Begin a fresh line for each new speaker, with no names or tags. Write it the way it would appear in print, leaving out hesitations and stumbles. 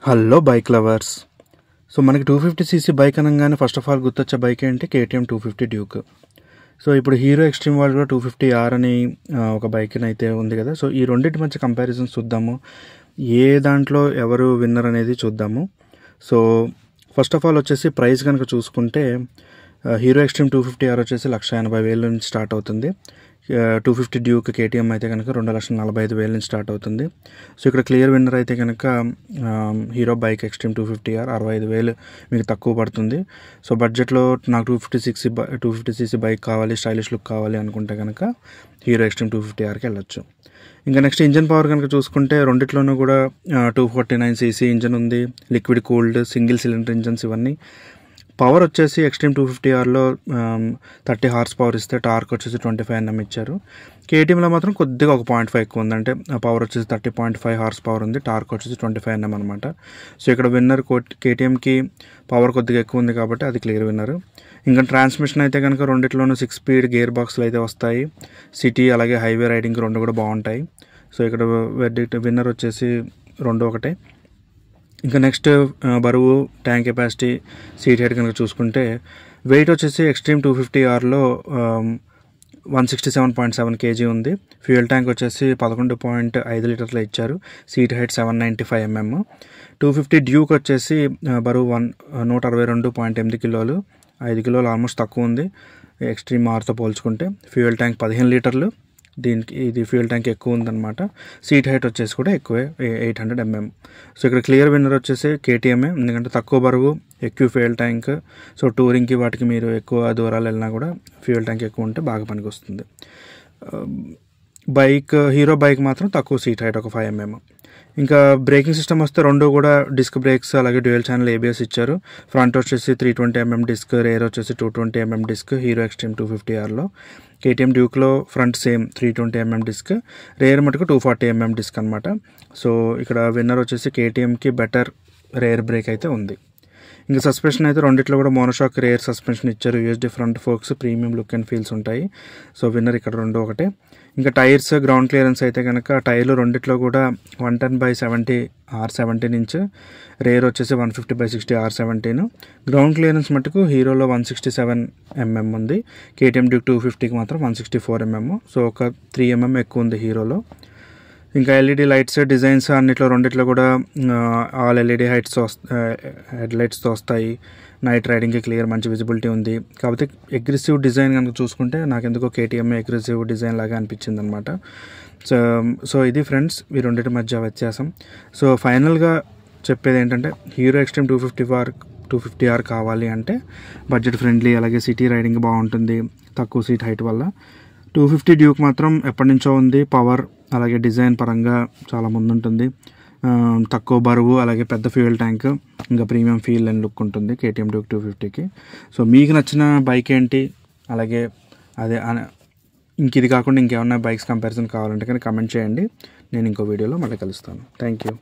Hello bike lovers. So మనకి 250cc bike అనగానే first of all గుర్తొచ్చే బైక్ ఏంటి? KTM 250 Duke. సో ఇప్పుడు హీరో ఎక్స్ట్రీమ్ వాళ్ళు కూడా 250R అని ఒక బైక్ అయితే ఉంది కదా. సో ఈ రెండింటి మధ్య కంపారిజన్స్ చూద్దాము, ఏ దాంట్లో ఎవరు విన్నర్ అనేది చూద్దాము. సో ఫస్ట్ ఆఫ్ ఆల్ వచ్చేసి ప్రైస్ కనుక చూసుకుంటే హీరో ఎక్స్ట్రీమ్ 250R వచ్చేసి 1,80,000 నుంచి స్టార్ట్ అవుతుంది. 250 డ్యూక్ KTM అయితే కనుక 2,45,000 నుంచి స్టార్ట్ అవుతుంది. సో ఇక్కడ క్లియర్ విన్నర్ అయితే కనుక హీరో బైక్ ఎక్స్ట్రీమ్ 250R 65,000 మీకు తక్కువ పడుతుంది. సో బడ్జెట్లో నాకు 250cc బైక్ కావాలి, స్టైలిష్ లుక్ కావాలి అనుకుంటే కనుక హీరో ఎక్స్ట్రీమ్ 250Rకి వెళ్ళొచ్చు. ఇంకా నెక్స్ట్ ఇంజన్ పవర్ కనుక చూసుకుంటే రెండిట్లోనూ కూడా 249cc ఇంజన్ ఉంది, liquid cooled single cylinder engines. ఇవన్నీ పవర్ వచ్చేసి ఎక్స్ట్రీమ్ 250Rలో 30 హార్స్ పవర్ ఇస్తే టార్క్ వచ్చేసి 25 Nm ఇచ్చారు. KTMలో మాత్రం కొద్దిగా ఒక 0.5 ఎక్కువ ఉంది, అంటే పవర్ వచ్చేసి 30.5 హార్స్ పవర్ ఉంది, టార్క్ వచ్చేసి 25 Nm అనమాట. సో ఇక్కడ విన్నర్ KTMకి పవర్ కొద్దిగా ఎక్కువ ఉంది కాబట్టి అది క్లియర్ విన్నర్. ఇంకా ట్రాన్స్మిషన్ అయితే కనుక రెండిట్లోనూ 6 స్పీడ్ గేర్ బాక్స్లు అయితే వస్తాయి. సిటీ అలాగే హైవే రైడింగ్ రెండు కూడా బాగుంటాయి. సో ఇక్కడ విన్నర్ వచ్చేసి రెండు ఒకటే. ఇంకా నెక్స్ట్ బరువు, ట్యాంక్ కెపాసిటీ, సీట్ హైట్ కనుక చూసుకుంటే వెయిట్ వచ్చేసి ఎక్స్ట్రీమ్ 250Rలో 167.7 kg ఉంది. ఫ్యూయల్ ట్యాంక్ వచ్చేసి 11.5 లీటర్లు ఇచ్చారు. Seat height 795 mm. 250 డ్యూక్ వచ్చేసి బరువు 162.8 కిలోలు, 5 కిలోలు ఆల్మోస్ట్ తక్కువ ఉంది ఎక్స్ట్రీమ్ ఆర్తో పోల్చుకుంటే. ఫ్యూయల్ ట్యాంక్ 15 లీటర్లు, దీనికి ఇది ఫ్యూయల్ ట్యాంక్ ఎక్కువ ఉందన్నమాట. సీట్ హైట్ వచ్చేసి కూడా ఎక్కువే, 800 mm. సో ఇక్కడ క్లియర్ విన్నర్ వచ్చేసి KTM, ఎందుకంటే తక్కువ బరువు, ఎక్కువ ఫ్యూయల్ ట్యాంక్. సో టూరింగ్కి వాటికి మీరు ఎక్కువ దూరాలు వెళ్ళినా కూడా ఫ్యూయల్ ట్యాంక్ ఎక్కువ ఉంటే బాగా పనికి వస్తుంది. హీరో బైక్ మాత్రం తక్కువ సీట్ హైట్, ఒక 5 mm. ఇంకా బ్రేకింగ్ సిస్టమ్ వస్తే రెండు కూడా డిస్క్ బ్రేక్స్ అలాగే డ్యూయల్ ఛానల్ ABS ఇచ్చారు. ఫ్రంట్ వచ్చేసి 320 mm డిస్క్, రేర్ వచ్చేసి 220 mm డిస్క్ హీరో ఎక్స్ట్రీమ్ 250Rలో. KTM డ్యూక్లో front same 320 mm disc, rear మటుకు 240 mm డిస్క్ అనమాట. సో ఇక్కడ విన్నర్ వచ్చేసి KTMకి బెటర్ రేర్ బ్రేక్ అయితే ఉంది. ఇంకా సస్పెన్షన్ అయితే రెండిట్లో కూడా మోనోషాక్ రేర్ సస్పెన్షన్ ఇచ్చారు. USD front forks, premium look and feels ఉంటాయి. సో విన్నర్ ఇక్కడ రెండు ఒకటే. ఇంకా టైర్స్, గ్రౌండ్ క్లియరెన్స్ అయితే కనుక టైర్లు రెండిట్లో కూడా 110/70 R17 ఇంచ్, రేర్ వచ్చేసి 150/60 R17. గ్రౌండ్ క్లియరెన్స్ మటుకు హీరోలో 167 mm ఉంది, KTM డ్యూక్ 250కి మాత్రం 164 mm. సో ఒక 3 mm ఎక్కువ ఉంది హీరోలో. ఇంకా LED లైట్స్ డిజైన్స్ అన్నిట్లో రెండిట్లో కూడా ఆల్ LED హెడ్ లైట్స్తో వస్తాయి. నైట్ రైడింగ్కి క్లియర్ మంచి విజిబిలిటీ ఉంది. కాకపోతే అగ్రెసివ్ డిజైన్ కనుక చూసుకుంటే నాకు ఎందుకో KTM అగ్రెసివ్ డిజైన్ లాగా అనిపించింది అనమాట. సో ఇది ఫ్రెండ్స్ ఈ రెండింటి మధ్య వ్యత్యాసం. సో ఫైనల్గా చెప్పేది ఏంటంటే హీరో ఎక్స్ట్రీమ్ 250R కావాలి అంటే బడ్జెట్ ఫ్రెండ్లీ, అలాగే సిటీ రైడింగ్ బాగుంటుంది తక్కువ సీట్ హైట్ వల్ల. 250 డ్యూక్ మాత్రం ఎప్పటి నుంచో ఉంది, పవర్ అలాగే డిజైన్ పరంగా చాలా ముందుంటుంది. తక్కువ బరువు అలాగే పెద్ద ఫ్యూయల్ ట్యాంక్, ఇంకా ప్రీమియం ఫీల్ అండ్ లుక్ ఉంటుంది KTM డ్యూక్ 250కి. సో మీకు నచ్చిన బైక్ ఏంటి, అలాగే అదే ఇంక ఇది కాకుండా ఇంకేమన్నా బైక్స్ కంపారిజన్ కావాలంటే కానీ కమెంట్ చేయండి. నేను ఇంకో వీడియోలో మళ్ళీ కలుస్తాను. Thank you.